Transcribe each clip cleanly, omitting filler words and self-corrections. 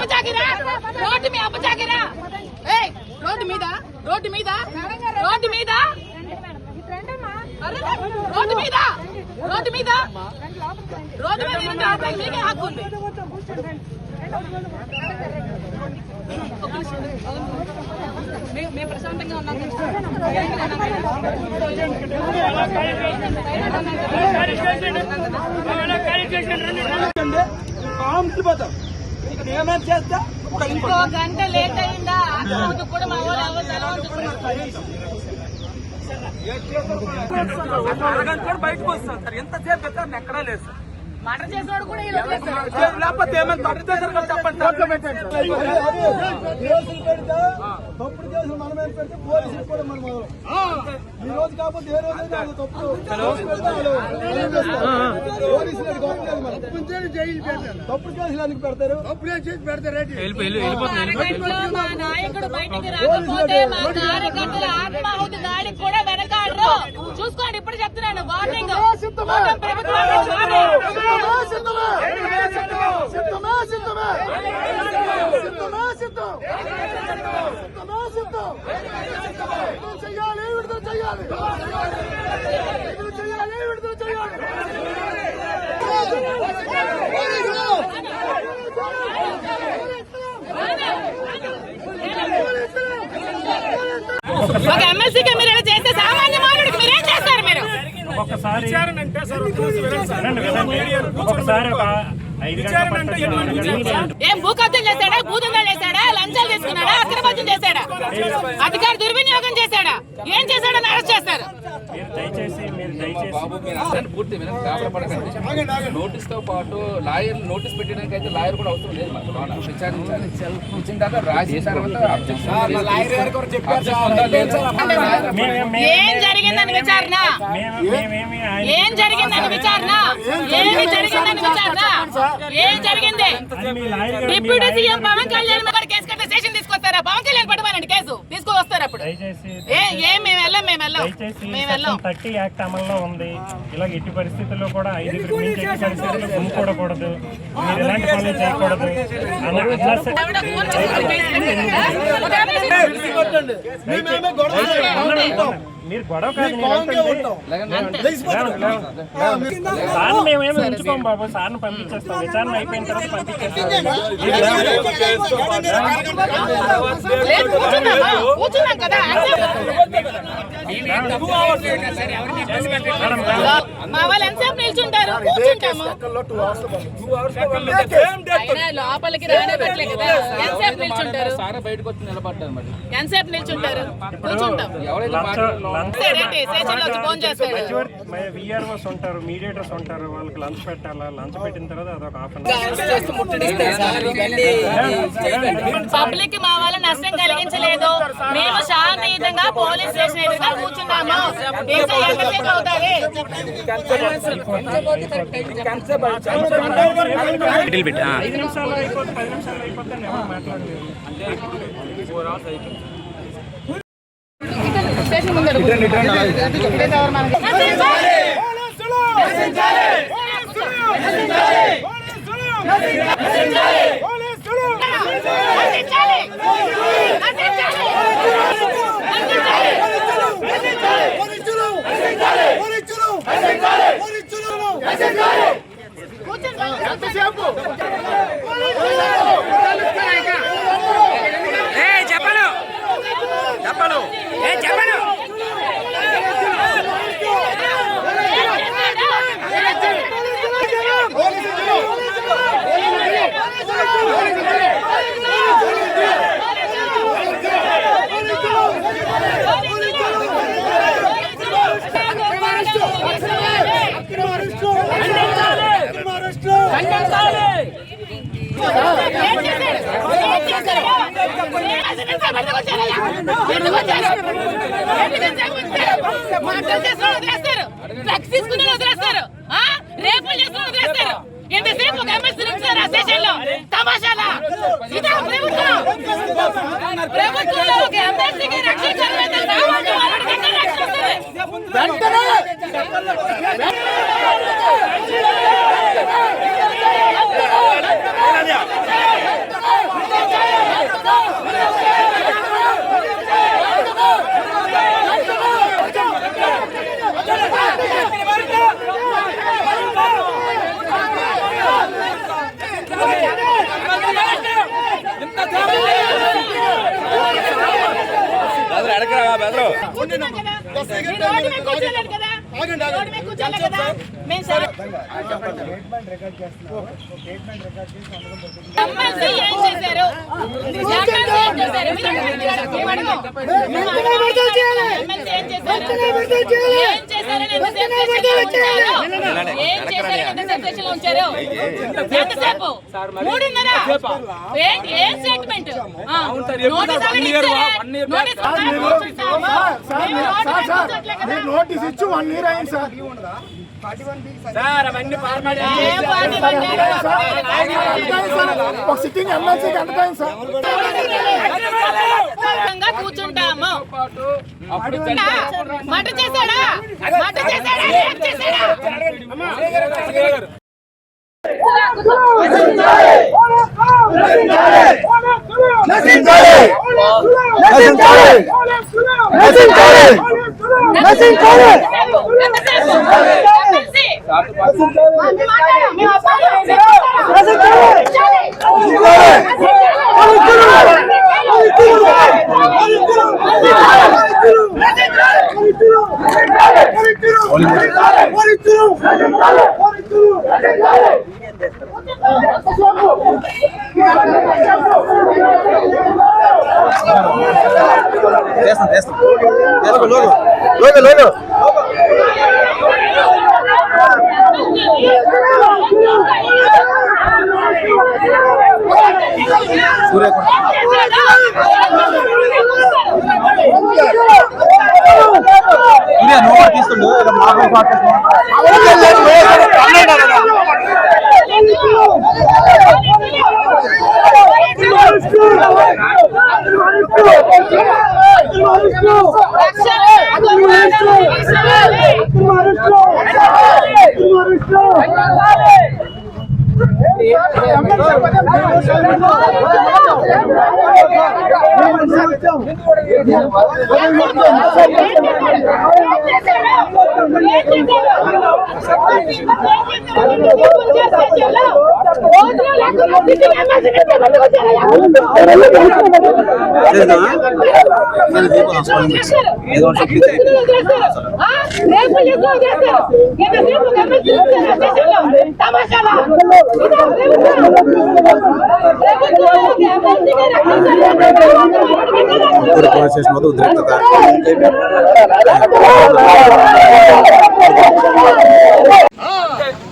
అప్పచాకిరా road మీ అప్పచాకిరా road మీద road మీద road మీద రోడ్డు మీద రోడ్డు మీద రోడ్డు మీద మీకే హక్కు ఉంది. మేము ప్రశాంతంగా ఉన్నాం. ఇంకో గంట లేట్ అయిందా కూడా మా వాళ్ళు బయటకు వస్తాను సార్. ఎంతసేపు ఎక్కడా లేదు సార్. మర్డర్ చేసినోడు కూడా లేకపోతే ఏమైనా మర్డర్ చేశారు కదా చెప్పండి సార్. తప్పుడు కేసులు మనమే పెడితే పోలీసులు కూడా మనం ఈ రోజు కాకపోతే ఏ రోజు తప్పుడు తప్పుడు కేసులు ఎందుకు పెడతారు? మా నాయకుడు బయటికి రాకపోతే మా కార్యకర్తల ఆత్మాహుతి దాడికి కూడా వెనకాడరు. చూసుకోండి, ఇప్పుడు చెప్తున్నాను వార్నింగ్. ఒక ఎమ్మెల్సీకి మీరు ఇలా చేస్తే సామాన్య మానవుడికి మీరేం చేస్తారు? మీరు ఒకసారి ఏం భూకబ్జం చేశాడా, భూదందాలు చేశాడా, లంచాలు తీసుకున్నాడా, అక్రమార్జన చేశాడా, అధికార దుర్వినియోగం చేశాడా, ఏం చేశాడని అరెస్ట్ చేస్తారు. నోటీస్ తో పాటు లాయర్ నోటీస్ పెట్టడానికి అయితే లాయర్ కూడా అవసరం లేదు. ఇచ్చిన తర్వాత రాసిన తర్వాత ఏం జరిగిందని విచారణ, ఏం జరిగిందని విచారణ, ఏమి జరిగిందని విచారణ, ఏం జరిగింది? Deputy CM Pawan Kalyan case కట్టే స్టేషన్ తీసుకొస్తారా? పవన్ కళ్యాణ్ పట్టుకోవాలండి, కేసు తీసుకొస్తారు. అప్పుడు మేము వెళ్ళాం. 30 యాక్ట్ అమల్లో ఉంది. ఇలా ఎట్టి పరిస్థితుల్లో కూడా 5 మించి ఎట్టి పరిస్థితుల్లో గుమ్ముకూడకూడదు, మీరు ఎలాంటి పనులు చేయకూడదు. మీరు గొడవ కాదు, సార్ని మేమేమి ఉంచుకోం బాబు. సార్ని పంపించేస్తాం, విచారణ అయిపోయిన తర్వాత పంపించేస్తాం. మా వాళ్ళు ఎంతసేపు నిల్చుంటారు? కూర్చుంటాము. లోపలికి రానే పెట్టలే కదా. ఎంతసేపు నిల్చుంటారు? ఎంతసేపు నిల్చుంటారు? కూర్చుంటాం. విఆర్ఓస్ ఉంటారు, మీడియేటర్స్ ఉంటారు, వాళ్ళకి లంచ్ పెట్టాలా. లంచ్ పెట్టిన తర్వాత అదొక హాఫ్ పబ్లిక్ మా వాళ్ళ నష్టం కలిగించలేదు. మేము శాంతియుతంగా పోలీస్ స్టేషన్ ఎదురుగా కూర్చున్నాము. ఇంకా ఎంతసేపు అవుతుంది? 5 నిమిషాలు అయిపోతుంది. ఎవరు మాట్లాడలేదు. స్టేషన్ ముందు డ్రగ్స్ తీసుకుని వదిలేస్తారు, రేపులు చేసుకుని వదిలేస్తారు. ఎంతసేపు ఒక ఎమ్మెల్సీ నిలిచారు ఆ స్టేషన్ లో తమాషాలా? ఇదా ప్రభుత్వం? ప్రభుత్వంలో ఒక ఎమ్మెల్సీకి రక్షించాలంటే సామాన్య వాళ్ళకి ఎక్కడ రక్షణ వస్తుంది? కూర్చున్నాం కదా, మీరు రోడ్డు మీద కూర్చోలేదు కదా, రోడ్డు మీద కూర్చోలేదు కదా. మేము సార్ ఎమ్మెల్సీ ఏం చేశారు? ఎమ్మెల్సీ ఏం చేశారు? ఎమ్మెల్సీ ఏం చేశారు? ఏం చేశారని ఎంతసేపు ఉంచారు? ఎంతసేపు? 3:30. ఏ స్టేట్మెంట్? నోటీస్ ఇచ్చి 1 year అయింది సార్. సిట్టింగ్ ఎమ్మెల్సీకి ఎంత టైం సార్? కూర్చుంటాము. మాట చేశాడా? మాట చేశాడా? ఏం చేశాడా?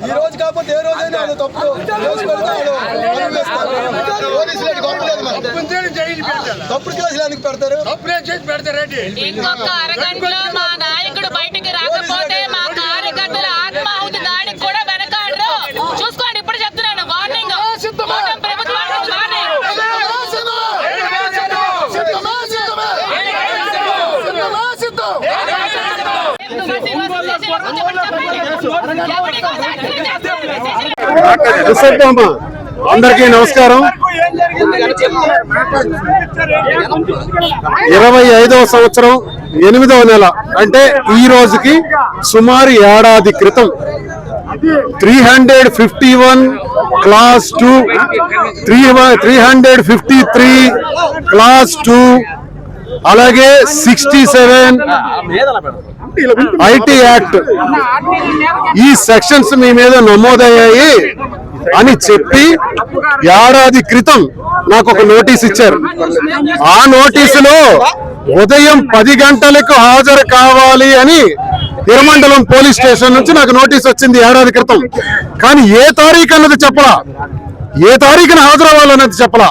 ఈ రోజు కాకపోతే ఏ రోజైనా అది తప్పు. తప్పుడు కేసులు ఎందుకు పెడతారు? ఇంకొక అరగంటలో మా నాయకుడు బయటికి రాకపోతే మా కార్యకర్తల ఆత్మాహుతి దాడికి కూడా వెనకాడరు. చూసుకోండి, ఇప్పుడు చెప్తున్నాను, వార్నింగ్. ప్రభుత్వానికి వార్నింగ్. అందరికీ నమస్కారం. 25వ సంవత్సరం 8వ నెల అంటే ఈ రోజుకి సుమారు ఏడాది క్రితం 351 క్లాస్ 2, 353 క్లాస్ 2, అలాగే 67 ఐటీ యాక్ట్ ఈ సెక్షన్స్ మీ మీద నమోదయ్యాయి అని చెప్పి ఏడాది క్రితం నాకు ఒక నోటీస్ ఇచ్చారు. ఆ నోటీసులో ఉదయం 10 గంటలకు హాజరు కావాలి అని తిరుమండలం పోలీస్ స్టేషన్ నుంచి నాకు నోటీస్ వచ్చింది ఏడాది క్రితం. కానీ ఏ తారీఖు అన్నది చెప్పలా, ఏ తారీఖున హాజరవ్వాలన్నది చెప్పలా.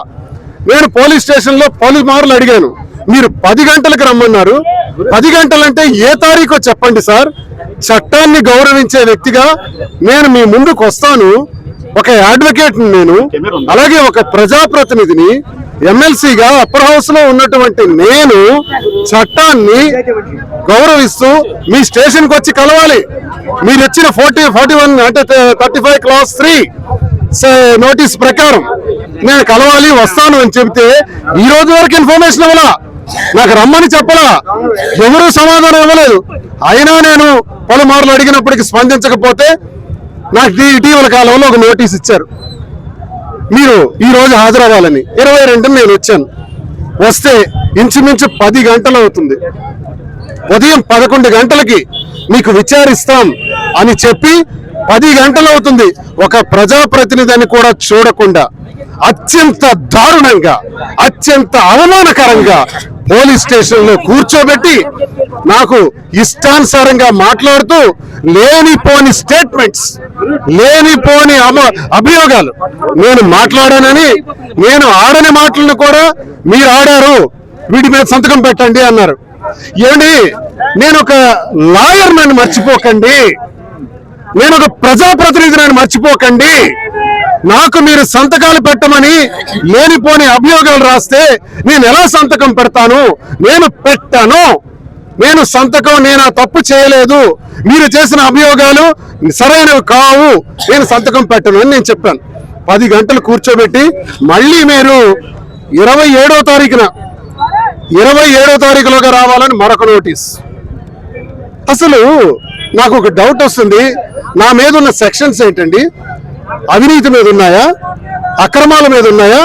నేను పోలీస్ స్టేషన్ లో పలుమార్లు అడిగాను, మీరు 10 గంటలకు రమ్మన్నారు, 10 గంటలంటే ఏ తారీఖో చెప్పండి సార్. చట్టాన్ని గౌరవించే వ్యక్తిగా నేను మీ ముందుకు వస్తాను, ఒక అడ్వకేట్ నేను, అలాగే ఒక ప్రజాప్రతినిధిని, ఎమ్మెల్సీగా అప్పర్ హౌస్ లో ఉన్నటువంటి నేను చట్టాన్ని గౌరవిస్తూ మీ స్టేషన్ కు వచ్చి కలవాలి. మీరు ఇచ్చిన 41 అంటే 35 క్లాస్ 3 నోటీస్ ప్రకారం నేను కలవాలి, వస్తాను అని చెబితే ఈ రోజు వరకు ఇన్ఫర్మేషన్ ఇవ్వలా, నాకు రమ్మని చెప్పలా, ఎవరూ సమాధానం ఇవ్వలేదు. అయినా నేను పలుమార్లు అడిగినప్పటికీ స్పందించకపోతే నాకు ఇటీవల కాలంలో ఒక నోటీస్ ఇచ్చారు, మీరు ఈ రోజు హాజరవ్వాలని. 22 నేను వచ్చాను. వస్తే ఇంచుమించు 10 గంటలు అవుతుంది. ఉదయం 11 గంటలకి మీకు విచారిస్తాం అని చెప్పి 10 గంటలు అవుతుంది. ఒక ప్రజాప్రతినిధిని కూడా చూడకుండా అత్యంత దారుణంగా, అత్యంత అవమానకరంగా పోలీస్ స్టేషన్ లో కూర్చోబెట్టి నాకు ఇష్టానుసారంగా మాట్లాడుతూ లేనిపోని స్టేట్మెంట్స్, లేనిపోని అభియోగాలు, నేను మాట్లాడానని, నేను ఆడని మాటలను కూడా మీరు ఆడారు, వీటి మీద సంతకం పెట్టండి అన్నారు. ఏమండి, నేను ఒక లాయర్ నన్ను మర్చిపోకండి, నేను ఒక ప్రజాప్రతినిధిని మర్చిపోకండి. నాకు మీరు సంతకాలు పెట్టమని లేనిపోని అభియోగాలు రాస్తే నేను ఎలా సంతకం పెడతాను? నేను పెట్టాను, నేను సంతకం, నేను ఆ తప్పు చేయలేదు, మీరు చేసిన అభియోగాలు సరైనవి కావు, నేను సంతకం పెట్టను అని నేను చెప్పాను. 10 గంటలు కూర్చోబెట్టి మళ్ళీ మీరు 27వ తారీఖులోగా రావాలని మరొక నోటీస్. అసలు నాకు ఒక డౌట్ వస్తుంది, నా మీద ఉన్న సెక్షన్స్ ఏంటండి? అవినీతి మీద ఉన్నాయా? అక్రమాల మీద ఉన్నాయా?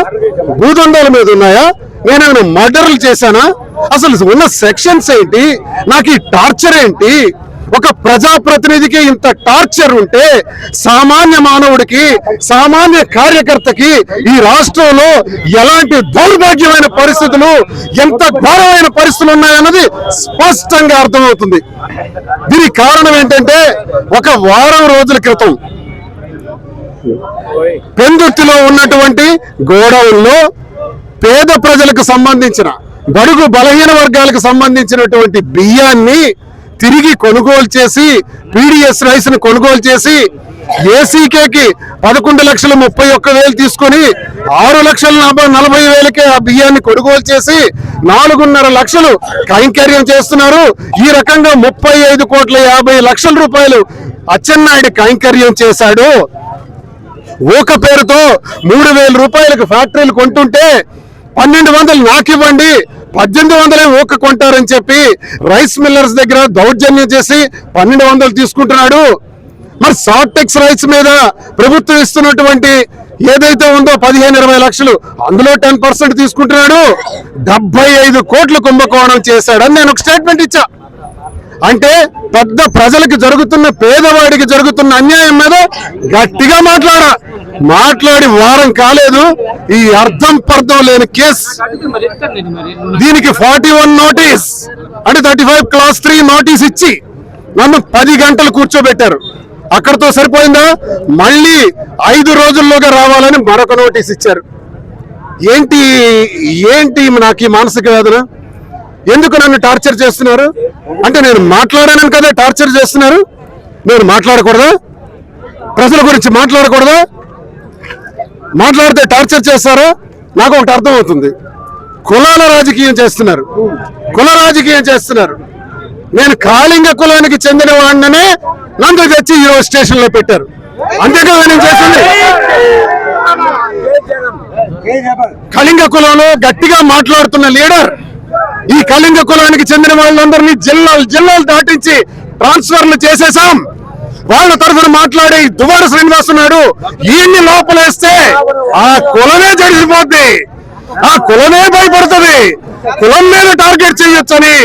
భూదందాల మీద ఉన్నాయా? నేనేమైనా మర్డర్లు చేశానా? అసలు ఉన్న సెక్షన్స్ ఏంటి? నాకు ఈ టార్చర్ ఏంటి? ఒక ప్రజాప్రతినిధికి ఇంత టార్చర్ ఉంటే సామాన్య మానవుడికి, సామాన్య కార్యకర్తకి ఈ రాష్ట్రంలో ఎలాంటి దౌర్భాగ్యమైన పరిస్థితులు, ఎంత ఘోరమైన పరిస్థితులు ఉన్నాయన్నది స్పష్టంగా అర్థమవుతుంది. దీనికి కారణం ఏంటంటే, ఒక వారం రోజుల క్రితం పెందుర్తిలో ఉన్నటువంటి గోడౌన్లో పేద ప్రజలకు సంబంధించిన, బడుగు బలహీన వర్గాలకు సంబంధించినటువంటి బియ్యాన్ని తిరిగి కొనుగోలు చేసి, పీడిఎస్ రైస్ ను కొనుగోలు చేసి ఏసీకేకి 11,31,1,000 తీసుకొని 6,40,000కే ఆ బియ్యాన్ని కొనుగోలు చేసి 4.5 లక్షలు కైంకర్యం చేస్తున్నారు. ఈ రకంగా 35,50,00,000 రూపాయలు అచ్చెన్నాయుడు కైంకర్యం చేశాడు. ఊక పేరుతో 3,000 రూపాయలకు ఫ్యాక్టరీలు కొంటుంటే 1,200 నాకివ్వండి, 1,800 ఊక కొంటారని చెప్పి రైస్ మిల్లర్స్ దగ్గర దౌర్జన్యం చేసి 1,200 తీసుకుంటున్నాడు. మరి సాఫ్టెక్స్ రైస్ మీద ప్రభుత్వం ఇస్తున్నటువంటి ఏదైతే ఉందో 15-20 లక్షలు, అందులో 10% తీసుకుంటున్నాడు. 75 కోట్ల కుంభకోణం చేశాడని నేను ఒక స్టేట్మెంట్ ఇచ్చా. అంటే పెద్ద ప్రజలకు జరుగుతున్న, పేదవాడికి జరుగుతున్న అన్యాయం మీద గట్టిగా మాట్లాడి వారం కాలేదు, ఈ అర్థం పర్థం లేని కేసు. దీనికి 41 నోటీస్ అంటే 35 క్లాస్ 3 నోటీస్ ఇచ్చి నన్ను 10 గంటలు కూర్చోబెట్టారు. అక్కడతో సరిపోయిందా? మళ్ళీ 5 రోజుల్లోగా రావాలని మరొక నోటీస్ ఇచ్చారు. ఏంటి నాకు ఈ మానసిక వేదన? ఎందుకు నన్ను టార్చర్ చేస్తున్నారు? అంటే నేను మాట్లాడానని కదా టార్చర్ చేస్తున్నారు? నేను మాట్లాడకూడదా? ప్రజల గురించి మాట్లాడకూడదా? మాట్లాడితే టార్చర్ చేస్తారా? నాకు ఒకటి అర్థమవుతుంది, కులాల రాజకీయం చేస్తున్నారు. నేను కాళింగ కులానికి చెందిన వాడినే నన్ను తెచ్చి ఈరోజు స్టేషన్ లో పెట్టారు. అంతే కదా నేను చేసింది. కళింగ కులంలో గట్టిగా మాట్లాడుతున్న లీడర్, ఈ కళింగ కులానికి చెందిన వాళ్ళందరినీ జిల్లాలు దాటించి ట్రాన్స్ఫర్లు చేసేసాం. వాళ్ళ తరఫున మాట్లాడి దువ్వాడ శ్రీనివాస్ ఉన్నాడు, ఈయన్ని లోపలేస్తే ఆ కులమే జరిగిపోద్ది, ఆ కులమే భయపడుతుంది, కులం మీద టార్గెట్ చేయొచ్చని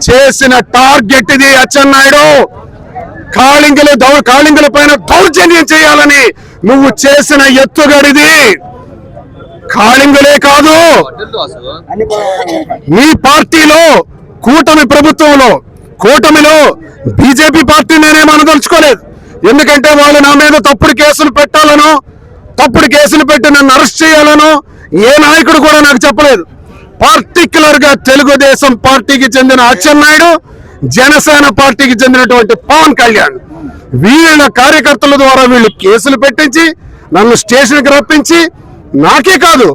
చేసిన టార్గెట్ ఇది. అచ్చెన్నాయుడు, కాళింగుల పైన దౌర్జన్యం చేయాలని నువ్వు చేసిన ఎత్తుగడిది. కాళింగులే కాదు, మీ పార్టీలో కూటమి ప్రభుత్వంలో, కూటమిలో బీజేపీ పార్టీ నేనేమనదలుచుకోలేదు. ఎందుకంటే వాళ్ళు నా మీద తప్పుడు కేసులు పెట్టాలనో, తప్పుడు కేసులు పెట్టి నన్ను అరెస్ట్ చేయాలనో ఏ నాయకుడు కూడా నాకు చెప్పలేదు. పర్టిక్యులర్ గా తెలుగుదేశం పార్టీకి చెందిన అచ్చెన్నాయుడు, జనసేన పార్టీకి చెందినటువంటి పవన్ కళ్యాణ్, వీళ్ళ కార్యకర్తల ద్వారా వీళ్ళు కేసులు పెట్టించి నన్ను స్టేషన్కి రప్పించి, నాకే కాదు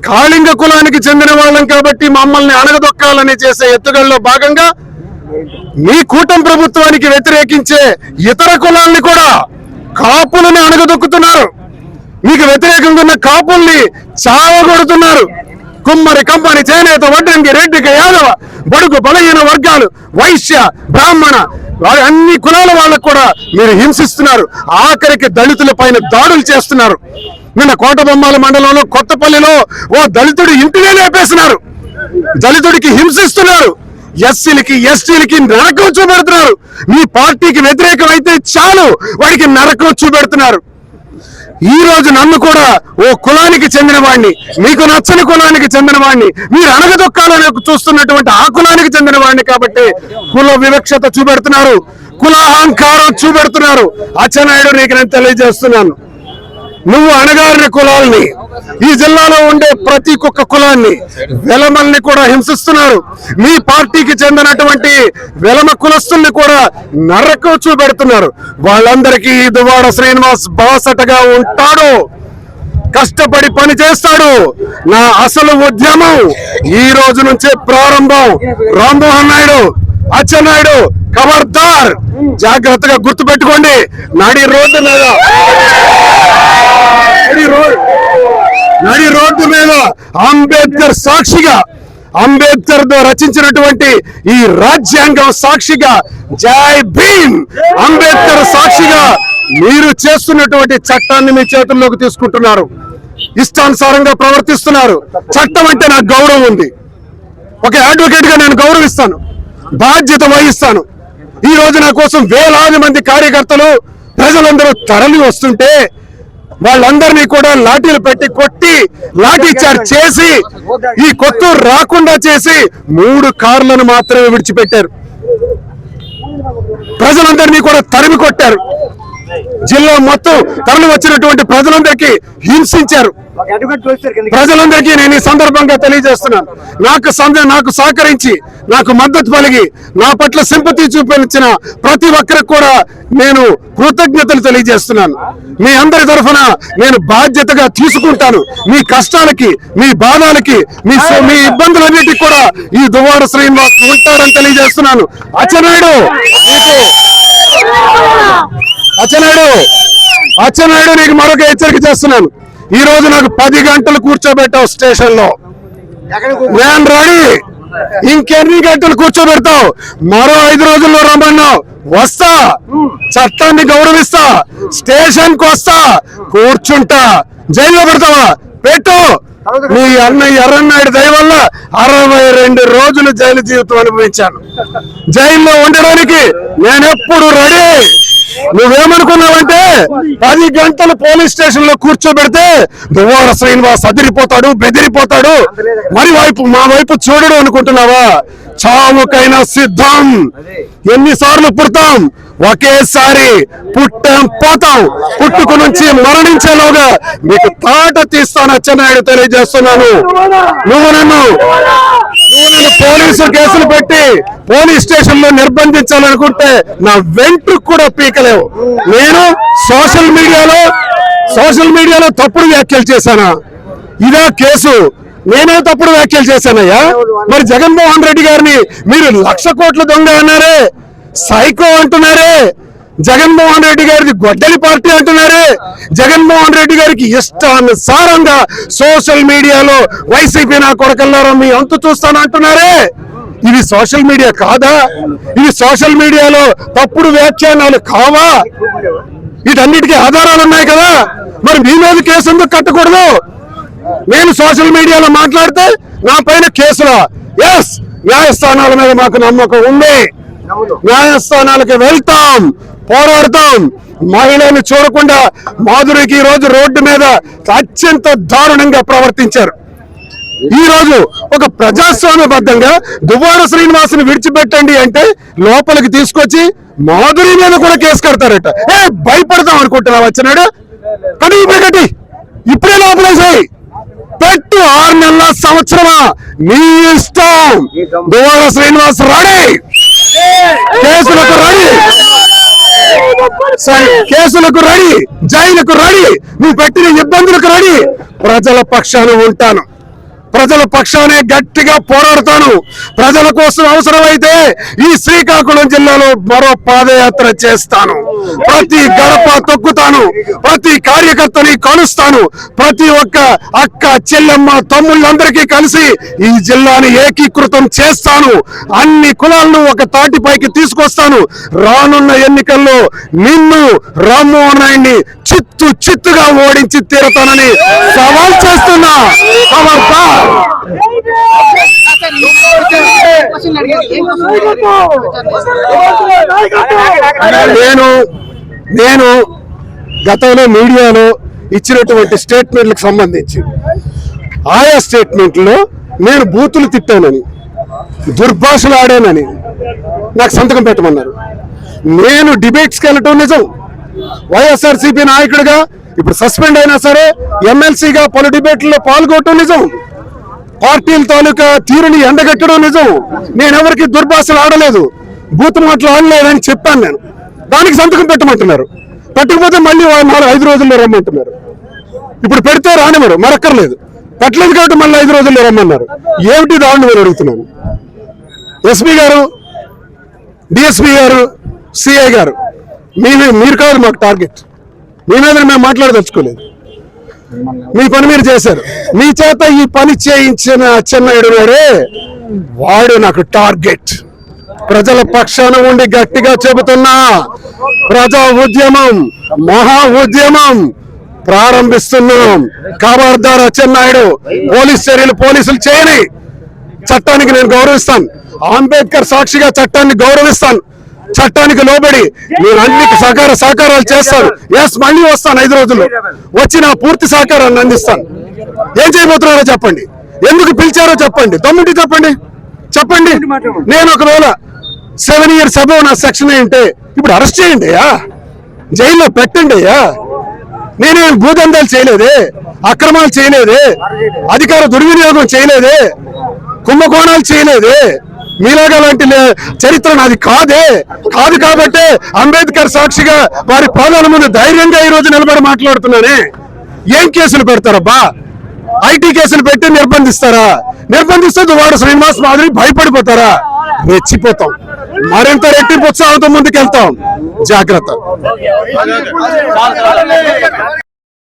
కాళింగ కులానికి చెందిన వాళ్ళం కాబట్టి మమ్మల్ని అణగదొక్కాలని చేసే ఎత్తుగడలో భాగంగా మీ కూటమి ప్రభుత్వానికి వ్యతిరేకించే ఇతర కులాల్ని కూడా, కాపులను అణగదొక్కుతున్నారు. మీకు వ్యతిరేకంగా ఉన్న కాపుల్ని చావగొడుతున్నారు. కుమ్మరి, కంపని, చేనేత, వడ్రంగి, రెడ్డిక, యాదవ, బడుగు బలహీన వర్గాలు, వైశ్య, బ్రాహ్మణ, అన్ని కులాల వాళ్ళకు కూడా మీరు హింసిస్తున్నారు. ఆఖరికి దళితుల పైన దాడులు చేస్తున్నారు. నిన్న కోటబొమ్మాల మండలంలో కొత్తపల్లిలో ఓ దళితుడి ఇంటినే లేపేస్తున్నారు, దళితుడికి హింసిస్తున్నారు. ఎస్సీలకి ఎస్టీలకి నరకం చూపెడుతున్నారు. మీ పార్టీకి వ్యతిరేకం అయితే చాలు వాడికి నరకం చూపెడుతున్నారు. ఈ రోజు నన్ను కూడా ఓ కులానికి చెందిన వాడిని, మీకు నచ్చని కులానికి చెందిన వాడిని, మీరు అణగదొక్కాలని చూస్తున్నటువంటి ఆ కులానికి చెందిన వాడిని కాబట్టి కుల వివక్షత చూపెడుతున్నారు, కుల అహంకారం చూపెడుతున్నారు. అచ్చెన్నాయుడు నీకు నేను తెలియజేస్తున్నాను, నువ్వు అణగారిన కులాల్ని, ఈ జిల్లాలో ఉండే ప్రతి ఒక్క కులాన్ని, వెలమల్ని కూడా హింసిస్తున్నారు. మీ పార్టీకి చెందినటువంటి వెలమ కులస్తుల్ని కూడా నరకం చూపెడుతున్నారు. వాళ్ళందరికీ దువ్వాడ శ్రీనివాస్ బాసటగా ఉంటాడు, కష్టపడి పని చేస్తాడు. నా అసలు ఉద్యమం ఈ రోజు నుంచే ప్రారంభం. రామ్మోహన్ నాయుడు, అచ్చెన్నాయుడు ఖబర్దార్, జాగ్రత్తగా గుర్తుపెట్టుకోండి. నడి రోడ్డు మీద అంబేద్కర్ సాక్షిగా, అంబేద్కర్ రచించినటువంటి ఈ రాజ్యాంగం సాక్షిగా, జై భీమ్ అంబేద్కర్ సాక్షిగా మీరు చేస్తున్నటువంటి చట్టాన్ని మీ చేతుల్లోకి తీసుకుంటున్నారు, ఇష్టానుసారంగా ప్రవర్తిస్తున్నారు. చట్టం అంటే నాకు గౌరవం ఉంది, ఒక అడ్వకేట్ గా నేను గౌరవిస్తాను, బాధ్యత వహిస్తాను. ఈ రోజు నా కోసం వేలాది మంది కార్యకర్తలు, ప్రజలందరూ తరలి వస్తుంటే వాళ్ళందరినీ కూడా లాఠీలు పెట్టి కొట్టి, లాఠీ చార్జ్ చేసి, ఈ కొత్తూరు రాకుండా చేసి 3 కార్లను మాత్రమే విడిచిపెట్టారు. ప్రజలందరినీ కూడా తరిమి కొట్టారు. జిల్లా మొత్తం తరలి వచ్చినటువంటి ప్రజలందరికీ హింసించారు. ప్రజలందరికీ నేను ఈ సందర్భంగా తెలియజేస్తున్నాను, నాకు సహకరించి, నాకు మద్దతు పలిగి, నా పట్ల సింపతి చూపించిన ప్రతి ఒక్కరికి కూడా నేను కృతజ్ఞతలు తెలియజేస్తున్నాను. మీ అందరి తరఫున నేను బాధ్యతగా తీసుకుంటాను. మీ కష్టాలకి, మీ బాధలకి, మీ ఇబ్బందులన్నిటికీ కూడా ఈ దువ్వాడ శ్రీనివాస్ ఉంటాడని తెలియజేస్తున్నాను. అచ్చెన్నాయుడు నీకు మరొక హెచ్చరిక చేస్తున్నాను. ఈ రోజు నాకు 10 గంటలు కూర్చోబెట్టావు స్టేషన్ లో, నేను రెడీ. ఇంకెన్ని గంటలు కూర్చోబెడతావు? మరో 5 రోజుల్లో రమ్మన్నావు, వస్తా, చట్టాన్ని గౌరవిస్తా, స్టేషన్ కు వస్తా, కూర్చుంటా. జైల్లో పెడతావా? పెట్టు. మీ ఎర్రన్నాయుడు దయ వల్ల 62 రోజులు జైలు జీవితం అనుభవించాను. జైల్లో ఉండడానికి నేనెప్పుడు రెడీ. నువ్వేమనుకున్నావంటే 10 గంటలు పోలీస్ స్టేషన్ లో కూర్చోబెడితే దువ్వాడ శ్రీనివాస్ అదిరిపోతాడు, బెదిరిపోతాడు, మా వైపు చూడడు అనుకుంటున్నావా? చావుకైనా సిద్ధం. ఎన్నిసార్లు పుడతాం? ఒకేసారి పుట్టాం, పోతాం. పుట్టుకు నుంచి మరణించేలోగా మీకు తాట తీస్తాను. అచ్చెన్నాయుడు తెలియజేస్తున్నాను, నువ్వు నన్ను పోలీసు కేసులు పెట్టి పోలీస్ స్టేషన్ లో నిర్బంధించాలనుకుంటే నా వెంట్రుకు కూడా పీకలేవు. నేను సోషల్ మీడియాలో తప్పుడు వ్యాఖ్యలు చేశానా? ఇదా కేసు? నేనే తప్పుడు వ్యాఖ్యలు చేశానయ్యా. మరి జగన్మోహన్ రెడ్డి గారిని మీరు 1,00,000 కోట్ల దొంగ అన్నారే, సైకో అంటున్నారే, జగన్మోహన్ రెడ్డి గారిది గొడ్డలి పార్టీ అంటున్నారే, జగన్మోహన్ రెడ్డి గారికి ఇష్టానుసారంగా సోషల్ మీడియాలో వైసీపీ నా కొడకల్లారా మీ అంతు చూస్తాను అంటున్నారే. ఇది సోషల్ మీడియా కాదా? ఇది సోషల్ మీడియాలో తప్పుడు వ్యాఖ్యానాలు కావా? వీటన్నిటికీ ఆధారాలు ఉన్నాయి కదా. మరి మీ మీద కేసు ఎందుకు కట్టకూడదు? నేను సోషల్ మీడియాలో మాట్లాడితే నా పైన కేసులా? ఎస్, న్యాయస్థానాల మీద మాకు నమ్మకం ఉంది. న్యాయస్థానాలకు వెళ్తాం, పోరాడతాం. మహిళలను చూడకుండా మాధురికి ఈ రోజు రోడ్డు మీద అత్యంత దారుణంగా ప్రవర్తించారు. ఈ రోజు ఒక ప్రజాస్వామ్యబద్ధంగా దువ్వాడ శ్రీనివాసుని విడిచిపెట్టండి అంటే లోపలికి తీసుకొచ్చి మాధురి మీద కూడా కేసు కడతారట. భయపడతాం అనుకుంటున్నావు అచ్చెన్నాయుడు? కట్టి ఇప్పుడే లోపలేసాయి, పెట్టు. 6 నెలల, సంవత్సరమా నీ ఇష్టం. దువ్వాడ శ్రీనివాస్ రెడీ, కేసులకు రెడీ, కేసులకు రెడీ, జైలుకు రెడీ, నువ్వు పెట్టిన ఇబ్బందులకు రెడీ. ప్రజల పక్షాన ఉంటాను, ప్రజల పక్షానే గట్టిగా పోరాడతాను. ప్రజల కోసం అవసరమైతే ఈ శ్రీకాకుళం జిల్లాలో మరో పాదయాత్ర చేస్తాను. ప్రతి గడప తొక్కుతాను, ప్రతి కార్యకర్తని కలుస్తాను, ప్రతి ఒక్క అక్క, చెల్లెమ్మ, తమ్ముళ్ళందరికీ కలిసి ఈ జిల్లాని ఏకీకృతం చేస్తాను. అన్ని కులాలను ఒక తాటిపైకి తీసుకొస్తాను. రానున్న ఎన్నికల్లో నిన్ను, రామ్మోహన్ నాయుడిని చిత్తుగా ఓడించి తీరుతానని సవాల్ చేస్తున్నా. నేను గతంలో మీడియాలో ఇచ్చినటువంటి స్టేట్మెంట్లకు సంబంధించి ఆయా స్టేట్మెంట్లో నేను బూతులు తిట్టానని, దుర్భాషలు ఆడానని నాకు సంతకం పెట్టమన్నారు. నేను డిబేట్స్కి వెళ్ళటం నిజం. వైఎస్ఆర్సీపీ నాయకుడిగా ఇప్పుడు సస్పెండ్ అయినా సరే ఎమ్మెల్సీగా పలు డిబేట్లలో పాల్గొనటం నిజం. పార్టీల తాలూకా తీరుని ఎండగట్టడం నిజం. నేనెవరికి దుర్భాషలు ఆడలేదు, బూత్ మాటలు ఆడలేదని చెప్పాను నేను. దానికి సంతకం పెట్టమంటున్నారు. పెట్టకపోతే మళ్ళీ 4-5 రోజుల్లో రమ్మంటున్నారు. ఇప్పుడు పెడితే రానివ్వరు, మరక్కర్లేదు. పెట్టలేదు కాబట్టి మళ్ళీ 5 రోజుల్లో రమ్మన్నారు. ఏమిటి దాన్ని నేను అడుగుతున్నాను. ఎస్పీ గారు, డిఎస్పీ గారు, సిఐ గారు, మీరు కాదు మాకు టార్గెట్. మీ మీద మేము మాట్లాడదలుచుకోలేదు. మీ పని మీరు చేశారు. మీ చేత ఈ పని చేయించిన అచ్చెన్నాయుడు గారే వాడు నాకు టార్గెట్. ప్రజల పక్షాన ఉండి గట్టిగా చెబుతున్నా, ప్రజా ఉద్యమం, మహా ఉద్యమం ప్రారంభిస్తున్నాం. ఖబర్దార్ అచ్చెన్నాయుడు. పోలీస్ చర్యలు పోలీసులు చేయని. చట్టానికి నేను గౌరవిస్తాను. అంబేద్కర్ సాక్షిగా చట్టాన్ని గౌరవిస్తాను. చట్టానికి లోబడి నేను అన్ని సహకారాలు చేస్తాను. మళ్ళీ వస్తాను 5 రోజుల్లో. వచ్చి నా పూర్తి సహకారాన్ని అందిస్తాను. ఏం చేయబోతున్నారో చెప్పండి, ఎందుకు పిలిచారో చెప్పండి, దమ్ముంటి చెప్పండి. నేను ఒకవేళ 7 years అబౌవ్ నా సెక్షన్ ఏంటే ఇప్పుడు అరెస్ట్ చేయండి అయ్యా, జైల్లో పెట్టండి అయ్యా. నేనేం భూదందాలు చేయలేదే, అక్రమాలు చేయలేదే, అధికార దుర్వినియోగం చేయలేదే, కుంభకోణాలు చేయలేదే. మీలాగా లాంటి చరిత్ర నాది కాదు కాబట్టి అంబేద్కర్ సాక్షిగా వారి పాదాల ముందు ధైర్యంగా ఈ రోజు నిలబడి మాట్లాడుతున్నానే. ఏం కేసులు పెడతారబ్బా? ఐటీ కేసులు పెట్టి నిర్బంధిస్తారా? నిర్బంధిస్తే వాడు శ్రీనివాస్ మాదిరి భయపడిపోతారా? రెచ్చిపోతాం. మరింత రెట్టింపు ఉత్సాహంతో ముందుకెళ్తాం. జాగ్రత్త.